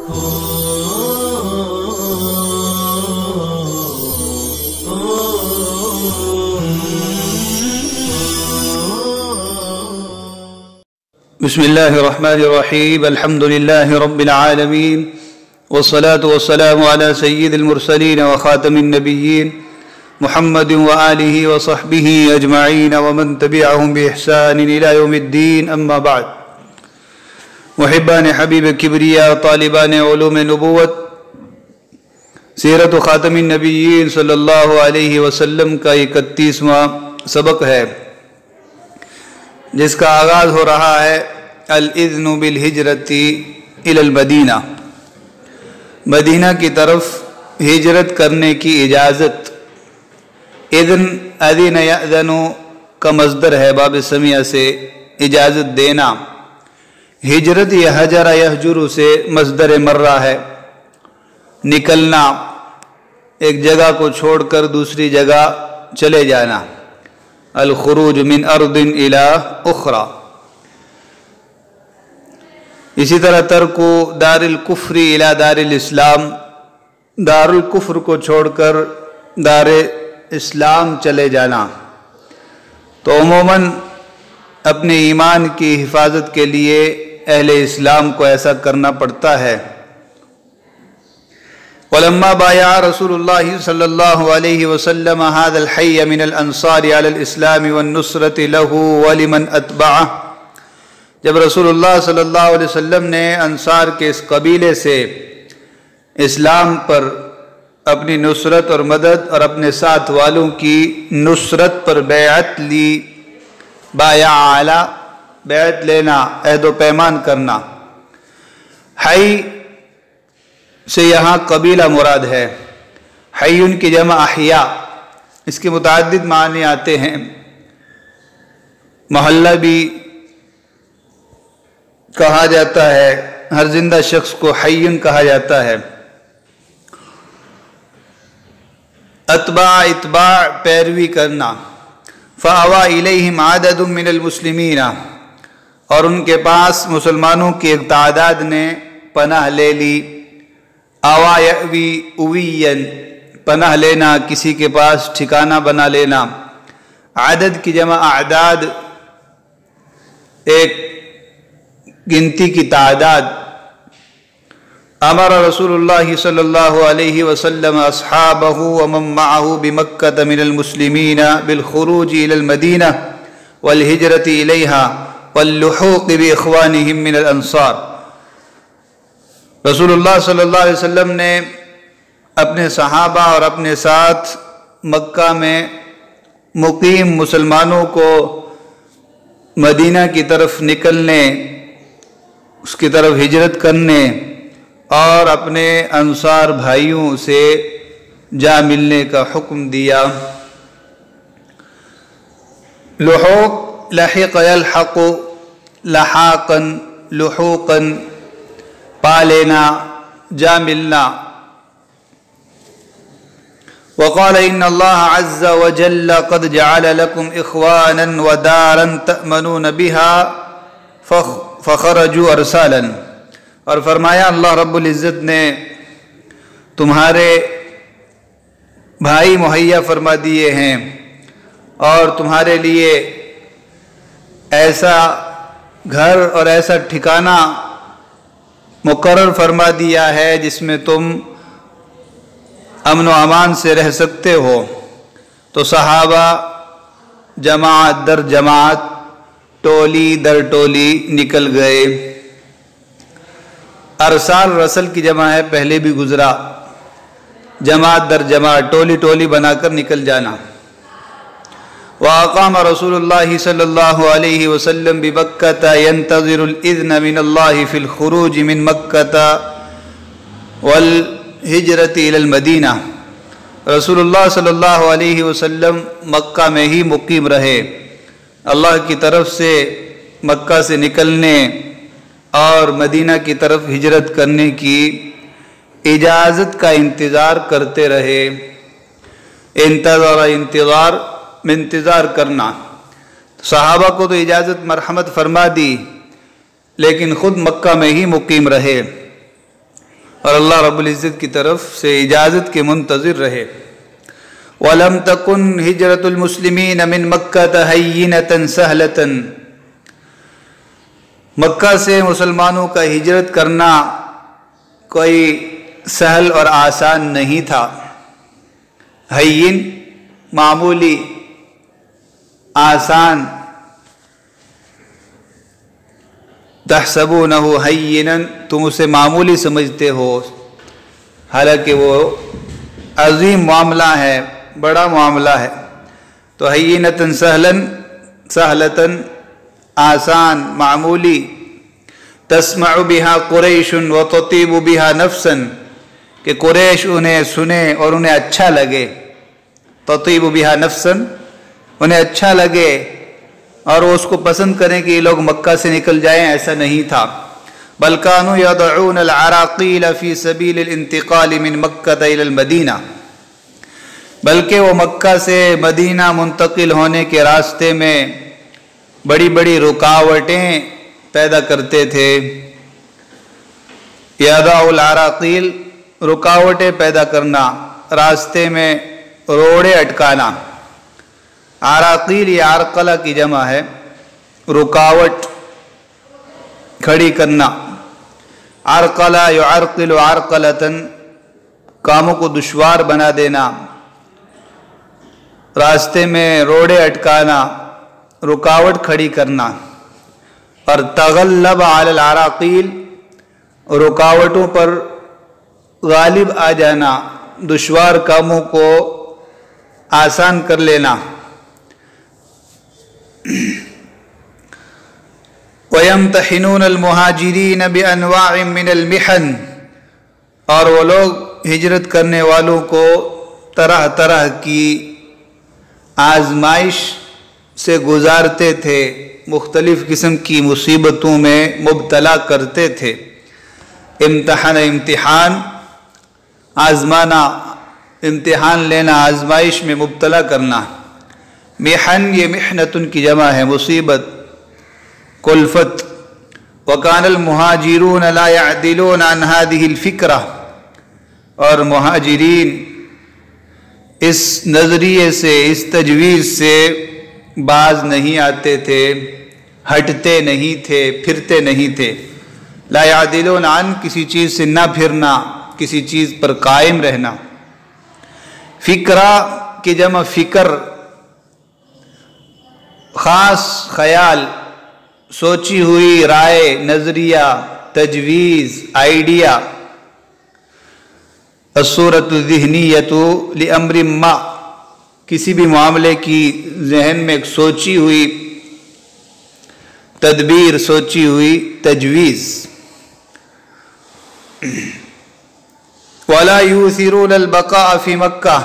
بسم اللہ الرحمن الرحیم الحمد للہ رب العالمین والصلاة والسلام على سید المرسلین وخاتم النبیین محمد وآلہ وصحبہ اجمعین ومن تبعہم بإحسان الى یوم الدین اما بعد. محبان حبیب کبریاء، طالبان علوم نبوت، سیرت خاتم النبیین صلی اللہ علیہ وسلم کا 31واں سبق ہے، جس کا آغاز ہو رہا ہے الاذن بالہجرت الی المدینہ، مدینہ کی طرف ہجرت کرنے کی اجازت. اذن اذن یأذن کا مصدر ہے، باب سمیع سے اجازت دینا. ہجرت یا حجر یحجر سے مصدر مرہ ہے، نکلنا، ایک جگہ کو چھوڑ کر دوسری جگہ چلے جانا. الخروج من ارض الی اخرى. اسی طرح ترک دار الکفر الی دار الاسلام، دار الکفر کو چھوڑ کر دار اسلام چلے جانا. تو عموماً اپنے ایمان کی حفاظت کے لیے اہل اسلام کو ایسا کرنا پڑتا ہے. ولما بايع رسول الله صلى الله عليه وسلم هذا الحي من الانصار على الاسلام والنصرة له ولمن اتبعه، جب رسول اللہ صلی اللہ علیہ وسلم نے انصار کے اس قبیلے سے اسلام پر اپنی نصرت اور مدد اور اپنے ساتھ والوں کی نصرت پر بیعت لی. بايع علی، بیعت لینا، عہد و پیمان کرنا. حی سے یہاں قبیلہ مراد ہے. حیٌ کی جمع احیاء، اس کے متعدد معنی آتے ہیں. محلہ بھی کہا جاتا ہے، ہر زندہ شخص کو حیٌ کہا جاتا ہے. اتباع پیروی کرنا. فآویٰ الیہم عدد من المسلمین، اور ان کے پاس مسلمانوں کی ایک تعداد نے پناہ لے لی. آوا یأوی اویًا، پناہ لینا، کسی کے پاس ٹھکانہ بنا لینا. عدد کی جمع اعداد، ایک گنتی کی تعداد. امر رسول اللہ صلی اللہ علیہ وسلم اصحابہ ومن معه بمکہ من المسلمین بالخروج الى المدینہ والہجرۃ الیہا واللحوق باخوانہم من الانصار. رسول اللہ صلی اللہ علیہ وسلم نے اپنے صحابہ اور اپنے ساتھ مکہ میں مقیم مسلمانوں کو مدینہ کی طرف نکلنے، اس کی طرف ہجرت کرنے اور اپنے انصار بھائیوں سے جا ملنے کا حکم دیا. لحوق، لحق یلحق، لحاقا، لحوقا، پا لینا، جا ملنا. وقال ان اللہ عز وجل قد جعل لكم اخوانا ودارا تأمنون بها فخرجوا ارسالا، اور فرمایا اللہ رب العزت نے تمہارے بھائی مہیا فرما دیے ہیں اور تمہارے لیے ایسا گھر اور ایسا ٹھکانہ مقرر فرما دیا ہے جس میں تم امن و امان سے رہ سکتے ہو. تو صحابہ جماعت در جماعت، ٹولی در ٹولی نکل گئے. ارسال رسل کی جمع ہے، پہلے بھی گزرا. جماعت در جماعت، ٹولی ٹولی بنا کر نکل جانا. وأقام رسول الله صلى الله عليه وسلم بمكة ينتظر الإذن من الله في الخروج من مكة والهجرة إلى المدینہ. رسول اللہ صلی اللہ علیہ وسلم مکہ میں ہی مقیم رہے، اللہ کی طرف سے مکہ سے نکلنے اور مدینہ کی طرف ہجرت کرنے کی اجازت کا انتظار کرتے رہے. انتظار میں انتظار کرنا. صحابہ کو تو اجازت مرحمت فرما دی، لیکن خود مکہ میں ہی مقیم رہے. اور اللہ رب العزت کی طرف سے اجازت کے منتظر رہے۔ وَلَمْ تَكُنْ هِجْرَةُ الْمُسْلِمِينَ مِنْ مَكَّةَ هَيِّنَةً سَهْلَةً، مکہ سے مسلمانوں کا ہجرت کرنا کوئی سہل اور آسان نہیں تھا۔ ہین معمولی، آسان، تحسبونہ ہینا، تم اسے معمولی سمجھتے ہو، حالانکہ وہ عظیم معاملہ ہے، بڑا معاملہ ہے۔ تو ہینۃ سہلۃ، آسان، معمولی، تسمع بہا قریش وتطیب بہا نفسا، کہ قریش انہیں سنے اور انہیں اچھا لگے، تطیب بہا نفسا، انہیں اچھا لگے اور وہ اس کو پسند کریں کہ یہ لوگ مکہ سے نکل جائیں، ایسا نہیں تھا۔ بل كانوا يضعون العراقيل في سبيل الانتقال من مکہ الى المدینہ، بلکہ وہ مکہ سے مدینہ منتقل ہونے کے راستے میں بڑی بڑی رکاوٹیں پیدا کرتے تھے۔ یضع العراقیل، رکاوٹیں پیدا کرنا، راستے میں روڑے اٹکانا۔ عراقیل یہ عرقلہ کی جمع ہے، رکاوٹ کھڑی کرنا۔ عرقلہ یعرقل عرقلۃ، کاموں کو دشوار بنا دینا، راستے میں روڑے اٹکانا، رکاوٹ کھڑی کرنا۔ اور تغلب علی العراقیل، رکاوٹوں پر غالب آ جانا، دشوار کاموں کو آسان کر لینا۔ وَيَمْتَحِنُونَ الْمُهَاجِرِينَ بِأَنْوَاعٍ مِّنَ الْمِحَنِ، اور وہ لوگ ہجرت کرنے والوں کو طرح طرح کی آزمائش سے گزارتے تھے، مختلف قسم کی مصیبتوں میں مبتلا کرتے تھے۔ امتحان، امتحان، آزمانا، امتحان لینا، آزمائش میں مبتلا کرنا۔ محن یہ محنتن کی جمع ہے، مصیبت، کلفت۔ وَكَانَ الْمُهَاجِرُونَ لَا يَعْدِلُونَ عَنْ هَذِهِ الْفِكْرَةِ، اور مہاجرین اس نظریے سے، اس تجویز سے باز نہیں آتے تھے، ہٹتے نہیں تھے، پھرتے نہیں تھے۔ لا يعدلون عن، کسی چیز سے نہ پھرنا، کسی چیز پر قائم رہنا۔ فکرہ کی جمع فکر، خاص خیال، سوچی ہوئی رائے، نظریہ، تجویز، آئیڈیا۔ الصورۃ الذہنیۃ لامر ما، کسی بھی معاملے کی ذہن میں ایک سوچی ہوئی تدبیر، سوچی ہوئی تجویز۔ وَلَا يُؤْثِرُونَ الْبَقَاءَ فِي مَكَّةَ،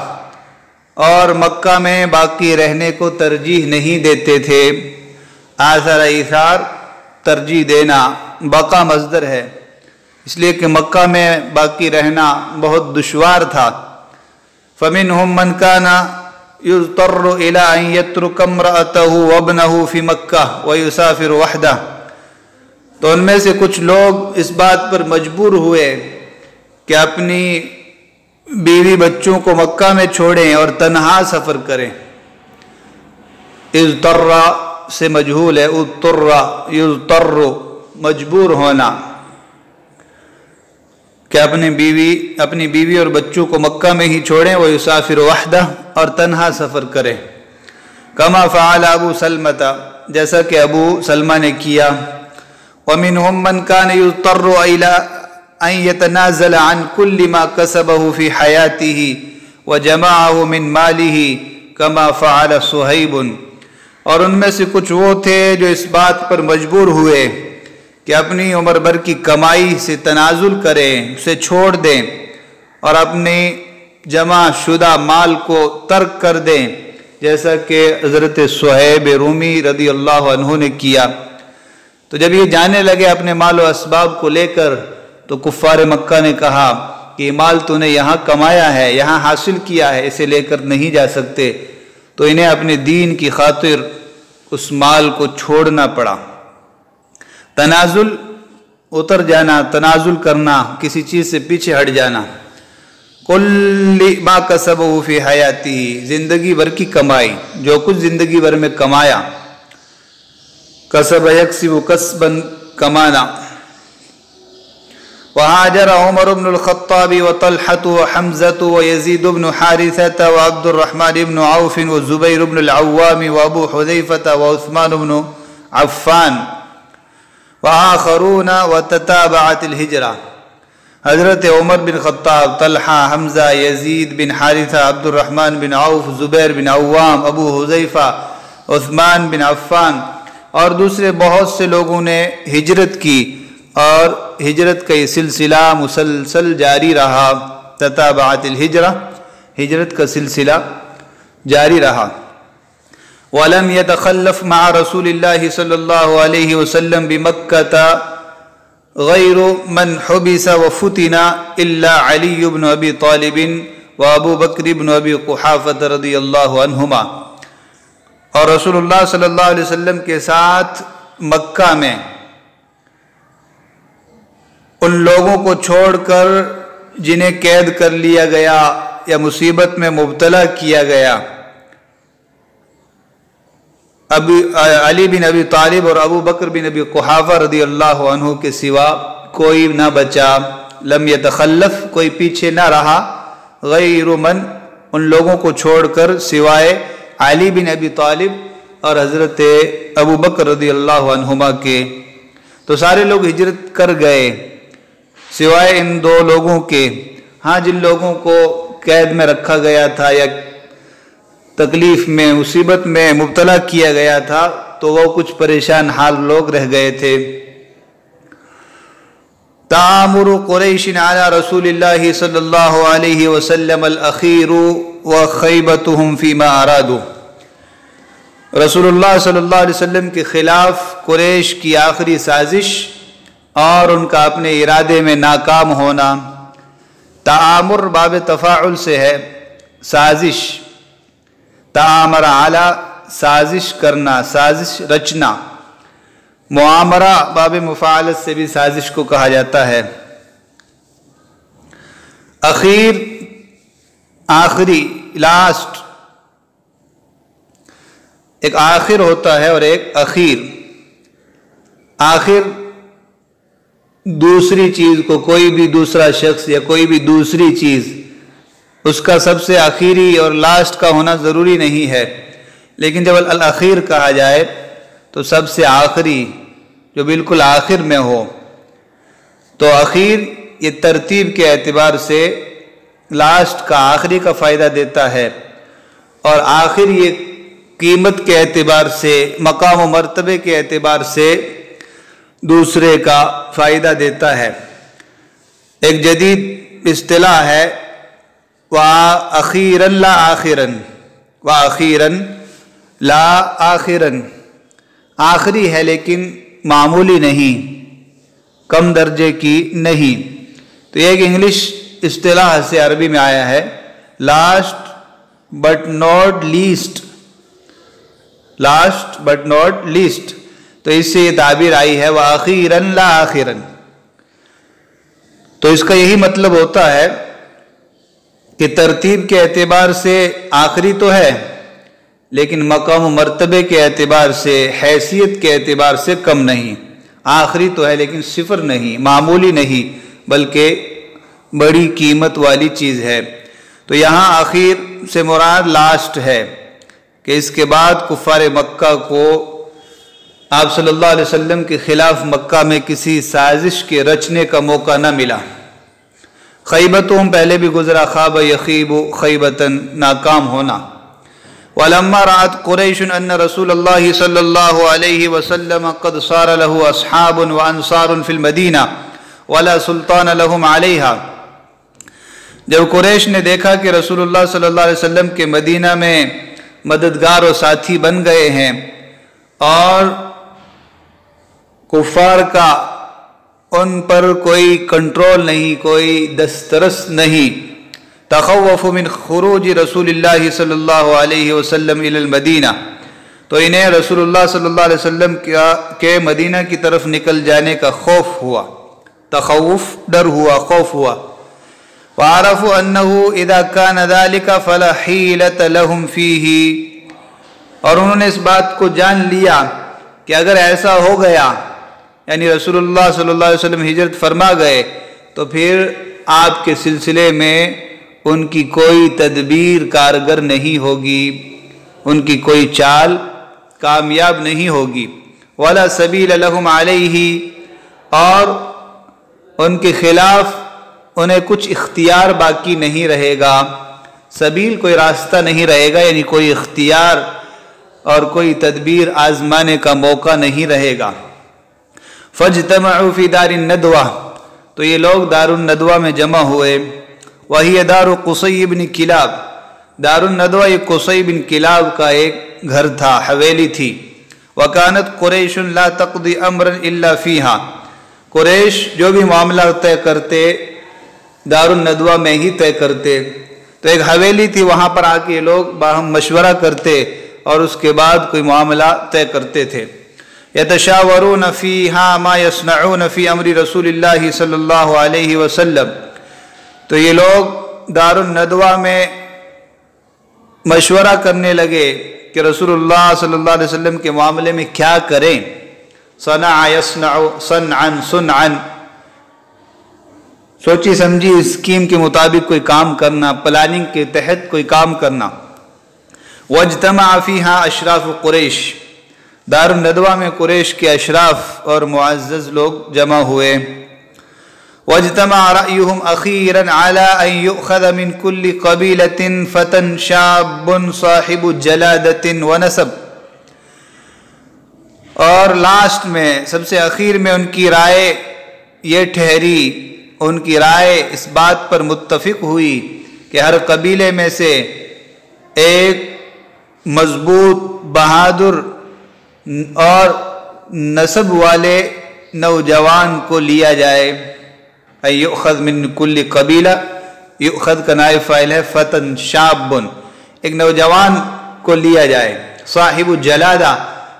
اور مکہ میں باقی رہنے کو ترجیح نہیں دیتے تھے۔ آثر، ایثار، ترجیح دینا، بقا مصدر ہے، اس لیے کہ مکہ میں باقی رہنا بہت دشوار تھا۔ فَمِنْهُمْ مَنْ كَانَ يُضْطَرُّ إِلَىٰ أَنْ يَتْرُكَ امْرَأَتَهُ وَابْنَهُ فِي مَكَّةَ وَيُسَافِرُ وَحْدَهُ، تو ان میں سے کچھ لوگ اس بات پر مجبور ہوئے کہ اپنی بیوی بچوں کو مکہ میں چھوڑیں اور تنہا سفر کریں۔ اضطر سے مجہول ہے، اضطر، یضطر، مجبور ہونا، کہ اپنی بیوی اور بچوں کو مکہ میں ہی چھوڑیں، وہ یسافر وحدہ، اور تنہا سفر کریں۔ کما فعل ابو سلمہ، جیسا کہ ابو سلمہ نے کیا۔ ومنهم من كان يضطر الى ان يتنازل عن كل ما كسبه في حياته وجمعه من ماله كما فعل صہیب، اور ان میں سے کچھ وہ تھے جو اس بات پر مجبور ہوئے کہ اپنی عمر بھر کی کمائی سے تنازل کریں، اسے چھوڑ دیں اور اپنی جمع شدہ مال کو ترک کر دیں، جیسا کہ حضرت صہیب رومی رضی اللہ عنہ نے کیا۔ تو جب یہ جانے لگے اپنے مال و اسباب کو لے کر، تو کفار مکہ نے کہا کہ یہ مال تو نے یہاں کمایا ہے، یہاں حاصل کیا ہے، اسے لے کر نہیں جا سکتے۔ تو انہیں اپنے دین کی خاطر اس مال کو چھوڑنا پڑا۔ تنازل اتر جانا، تنازل کرنا، کسی چیز سے پیچھے ہٹ جانا۔ کل ما کسبہ فی حیاتہ، زندگی بھر کی کمائی، جو کچھ زندگی بھر میں کمایا، کسب یکسب کسبا، کمانا۔ وہاجر عمر بن الخطاب وطلحة وحمزة ويزيد بن حارثة وعبد الرحمن بن عوف وزبير بن العوام وابو حذيفة وعثمان بن عفان وآخرون وتتابعت الہجرہ۔ حضرت عمر بن خطاب، طلحہ، حمزہ، یزید بن حارثہ، عبد الرحمن بن عوف، زبیر بن عوام، ابو حذیفہ، عثمان بن عفان اور دوسرے بہت سے لوگوں نے ہجرت کی، اور ہجرت کا یہ سلسلہ مسلسل جاری رہا۔ تتابعت الہجرہ، ہجرت کا سلسلہ جاری رہا۔ وَلَمْ يَتَخَلَّفْ مَعَ رَسُولِ اللَّهِ صلی اللہ علیہ وسلم بِمَكَّةَ غَيْرُ مَنْ حُبِسَ وَفُتِنَ إِلَّا عَلِيُّ بْنُ أَبِي طَالِبٍ وَأَبُو بَكْرِ بْنُ أَبِي قُحَافَةَ رضی اللہ عنہما۔ اور رسول اللہ صلی اللہ علیہ وسلم کے ساتھ مکہ میں ان لوگوں کو چھوڑ کر جنہیں قید کر لیا گیا یا مصیبت میں مبتلا کیا گیا، علی بن ابی طالب اور ابو بکر بن ابی قحافہ رضی اللہ عنہ کے سوا کوئی نہ بچا۔ لم یتخلف، کوئی پیچھے نہ رہا، غیر من، ان لوگوں کو چھوڑ کر سوائے علی بن ابی طالب اور حضرت ابو بکر رضی اللہ عنہما کے۔ تو سارے لوگ ہجرت کر گئے سوائے ان دو لوگوں کے۔ ہاں، جن لوگوں کو قید میں رکھا گیا تھا یا تکلیف میں، مصیبت میں مبتلا کیا گیا تھا، تو وہ کچھ پریشان حال لوگ رہ گئے تھے۔ تآمر قریش علی رسول اللہ صلی اللہ علیہ وسلم الاخیر وخیبتهم فیما ارادوا۔ رسول اللہ صلی اللہ علیہ وسلم کے خلاف قریش کی آخری سازش اور ان کا اپنے ارادے میں ناکام ہونا۔ تآمر باب تفاعل سے ہے، سازش، تآمر علی، سازش کرنا، سازش رچنا۔ معامرہ باب مفاعلت سے بھی سازش کو کہا جاتا ہے۔ اخیر، آخری، لاسٹ، ایک آخر ہوتا ہے اور ایک اخیر۔ آخر دوسری چیز کو، کوئی بھی دوسرا شخص یا کوئی بھی دوسری چیز، اس کا سب سے آخری اور لاسٹ کا ہونا ضروری نہیں ہے، لیکن جب الاخیر کہا جائے تو سب سے آخری، جو بالکل آخر میں ہو۔ تو اخیر یہ ترتیب کے اعتبار سے لاسٹ کا، آخری کا فائدہ دیتا ہے، اور آخر یہ قیمت کے اعتبار سے، مقام و مرتبے کے اعتبار سے دوسرے کا فائدہ دیتا ہے۔ ایک جدید اصطلاح ہے وَأَخِيرًا لَا آخِرًا، وَأَخِيرًا لَا آخِرًا، آخری ہے لیکن معمولی نہیں، کم درجے کی نہیں۔ تو یہ ایک انگلش اصطلاح سے عربی میں آیا ہے، last but not least, last but not least, تو اس سے یہ تعبیر آئی ہے وَأَخِيرًا لَا آخِرًا۔ تو اس کا یہی مطلب ہوتا ہے کہ ترتیب کے اعتبار سے آخری تو ہے، لیکن مقام و مرتبے کے اعتبار سے، حیثیت کے اعتبار سے کم نہیں۔ آخری تو ہے لیکن صفر نہیں، معمولی نہیں، بلکہ بڑی قیمت والی چیز ہے۔ تو یہاں آخر سے مراد لاسٹ ہے، کہ اس کے بعد کفار مکہ کو آپ صلی اللہ علیہ وسلم کے خلاف مکہ میں کسی سازش کے رچنے کا موقع نہ ملا۔ خیبتہم پہلے بھی گزرا، خواب یخیب خیبتاً، ناکام ہونا۔ وَلَمَّا رَأَتْ قُرَيْشٌ أَنَّ رَسُولَ اللَّهِ صلی اللہ علیہ وسلم قد صار له اصحاب وانصار فی المدینہ ولا سلطان لهم علیہا۔ جب قریش نے دیکھا کہ رسول اللہ صلی اللہ علیہ وسلم کے مدینہ میں مددگار و ساتھی بن گئے ہیں، اور کفار کا ان پر کوئی کنٹرول نہیں، کوئی دسترس نہیں، تخوف من خروج رسول اللہ صلی اللہ علیہ وسلم الی المدینہ، تو انہیں رسول اللہ صلی اللہ علیہ وسلم کے مدینہ کی طرف نکل جانے کا خوف ہوا۔ تخوف ڈر ہوا، خوف ہوا۔ وعرفوا انه اذا كان ذلك فلا حيلة لهم فيه، اور انہوں نے اس بات کو جان لیا کہ اگر ایسا ہو گیا، یعنی رسول اللہ صلی اللہ علیہ وسلم ہجرت فرما گئے، تو پھر آپ کے سلسلے میں ان کی کوئی تدبیر کارگر نہیں ہوگی، ان کی کوئی چال کامیاب نہیں ہوگی۔ ولا سبیل لهم علیہ، اور ان کے خلاف انہیں کچھ اختیار باقی نہیں رہے گا، سبیل کوئی راستہ نہیں رہے گا، یعنی کوئی اختیار اور کوئی تدبیر آزمانے کا موقع نہیں رہے گا۔ فاجتمعوا فی دار الندوہ، تو یہ لوگ دار الندوہ میں جمع ہوئے۔ وہی دار قصی بن کلاب، دار الندوہ یہ قصی بن کلاب کا ایک گھر تھا، حویلی تھی۔ وکانت قریش لا تقضی امرا الا فیہا، قریش جو بھی معاملہ طے کرتے دار الندوہ میں ہی طے کرتے، تو ایک حویلی تھی، وہاں پر آ کے لوگ باہم مشورہ کرتے اور اس کے بعد کوئی معاملہ طے کرتے تھے۔ یتشاورون فیہا ما یصنعون فی امر رسول اللہ صلی اللہ علیہ وسلم، تو یہ لوگ دار الندوہ میں مشورہ کرنے لگے کہ رسول اللہ صلی اللہ علیہ وسلم کے معاملے میں کیا کریں۔ صنع یصنع صنعا صنعا، سوچی سمجھی اسکیم کے مطابق کوئی کام کرنا، پلاننگ کے تحت کوئی کام کرنا۔ واجتمع فیہا اشراف قریش، دار الندوہ میں قریش کے اشراف اور معزز لوگ جمع ہوئے۔ واجتمع رأیہم اخیرا علی ان یؤخذ من کل قبیلۃ فتى شاب صاحب جلادۃ ونسب، اور لاسٹ میں سب سے اخیر میں ان کی رائے یہ ٹھہری، ان کی رائے اس بات پر متفق ہوئی کہ ہر قبیلے میں سے ایک مضبوط، بہادر اور نسب والے نوجوان کو لیا جائے۔ یؤخذ من کل قبیلہ، یؤخذ کا نائب فاعل ہے فتن شاب، ایک نوجوان کو لیا جائے، صاحب جلادہ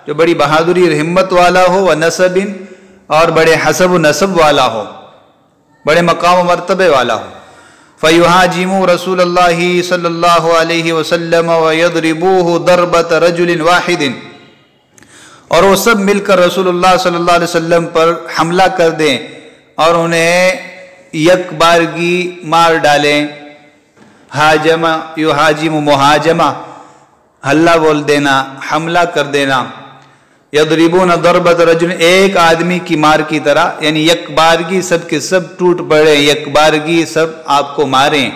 جو بڑی بہادری اور ہمت والا ہو، ونسب اور بڑے حسب و نسب والا ہو، بڑے مقام و مرتبے والا ہو۔ فَيُهَاجِمُوا رسول اللہ صلی اللہ علیہ وسلم وَيَضْرِبُوهُ ضَرْبَةَ رَجُلٍ وَاحِدٍ، اور وہ سب مل کر رسول اللہ صلی اللہ علیہ وسلم پر حملہ کر دیں اور انہیں یک بارگی مار ڈالیں۔ ہاجمہ یہاجم مہاجمہ، حلہ بول دینا، حملہ کر دینا۔ یضربون ضربۃ رجل، ایک آدمی کی مار کی طرح، یعنی یک بارگی سب کے سب ٹوٹ پڑے، یک بارگی سب آپ کو ماریں۔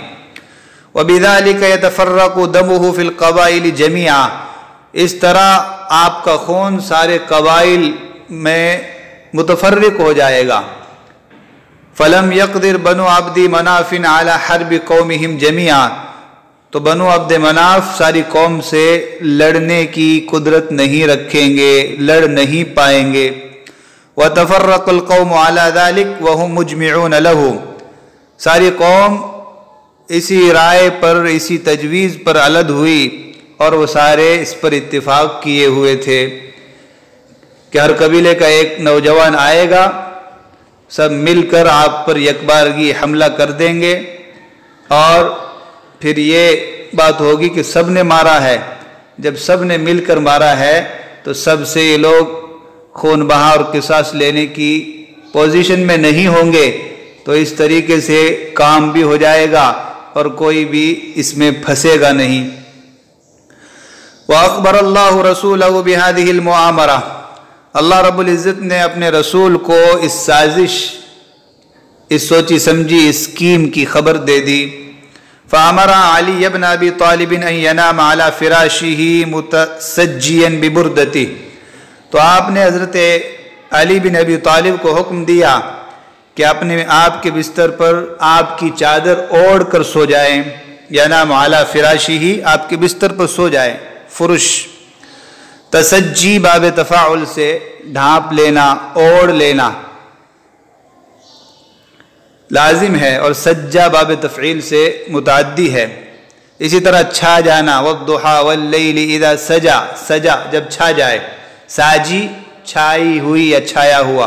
وبذلک یتفرق دمہ فی القبائل جمیعا، اس طرح آپ کا خون سارے قبائل میں متفرق ہو جائے گا۔ فلم یقدر بنو عبد مناف علی حرب قومہم جمیعا، تو بنو عبد مناف ساری قوم سے لڑنے کی قدرت نہیں رکھیں گے، لڑ نہیں پائیں گے۔ وتفرق القوم علی ذلک وهم مجمعون له، ساری قوم اسی رائے پر، اسی تجویز پر علد ہوئی اور وہ سارے اس پر اتفاق کیے ہوئے تھے کہ ہر قبیلے کا ایک نوجوان آئے گا، سب مل کر آپ پر یکبارگی حملہ کر دیں گے، اور پھر یہ بات ہوگی کہ سب نے مارا ہے۔ جب سب نے مل کر مارا ہے تو سب سے یہ لوگ خون بہا اور قصاص لینے کی پوزیشن میں نہیں ہوں گے، تو اس طریقے سے کام بھی ہو جائے گا اور کوئی بھی اس میں پھنسے گا نہیں۔ وَأَخْبَرَ اللَّهُ رَسُولَهُ بِهَذِهِ الْمُعَامَرَةِ، اللہ رب العزت نے اپنے رسول کو اس سازش، اس سوچی سمجھی اسکیم کی خبر دے دی۔ فَأَمَرَ عَلِيَّ بْنَ أَبِي طَالِبٍ أَن يَنَامَ عَلَى فِرَاشِهِ مُتَسَجِّيًا بِبُرْدَتِهِ، تو آپ نے حضرت علی بن ابی طالب کو حکم دیا کہ اپنے آپ کے بستر پر آپ کی چادر اوڑھ کر سو جائیں۔ ینام علی فراشہ، آپ کے بستر پر سو جائیں، فرش۔ تسجی باب تفاعل سے ڈھانپ لینا، اوڑھ لینا لازم ہے، اور سجا باب تفعیل سے متعدی ہے۔ اسی طرح چھا جانا، والضحی واللیل اذا سجا، سجا جب چھا جائے، ساجی چھائی ہوئی یا چھایا ہوا۔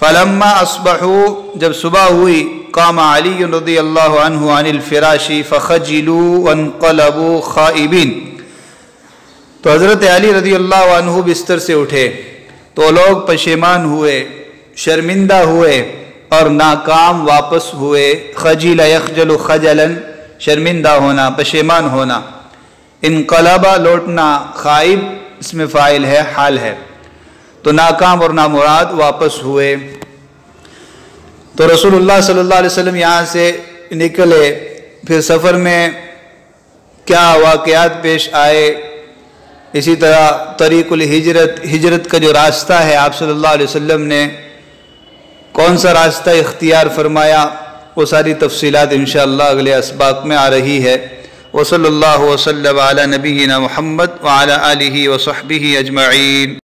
فلما اصبحوا جب صبح ہوئی قام علی رضی اللہ عنہ عن الفراش فخجلوا وانقلبوا خائبین، تو حضرت علی رضی اللہ عنہ بستر سے اٹھے تو لوگ پشیمان ہوئے، شرمندہ ہوئے اور ناکام واپس ہوئے۔ خجل یخجل خجلا، شرمندہ ہونا، پشیمان ہونا۔ انقلبہ لوٹنا، خائب اس میں فاعل ہے، حال ہے، تو ناکام اور نامراد واپس ہوئے۔ تو رسول اللہ صلی اللہ علیہ وسلم یہاں سے نکلے، پھر سفر میں کیا واقعات پیش آئے، اسی طرح طریق الہجرت، ہجرت کا جو راستہ ہے آپ صلی اللہ علیہ وسلم نے کون سا راستہ اختیار فرمایا، وہ ساری تفصیلات انشاءاللہ اگلے اسباق میں آ رہی ہے۔ وصلی اللہ وسلم علی نبینا محمد وعلی آلہ وصحبہ اجمعین۔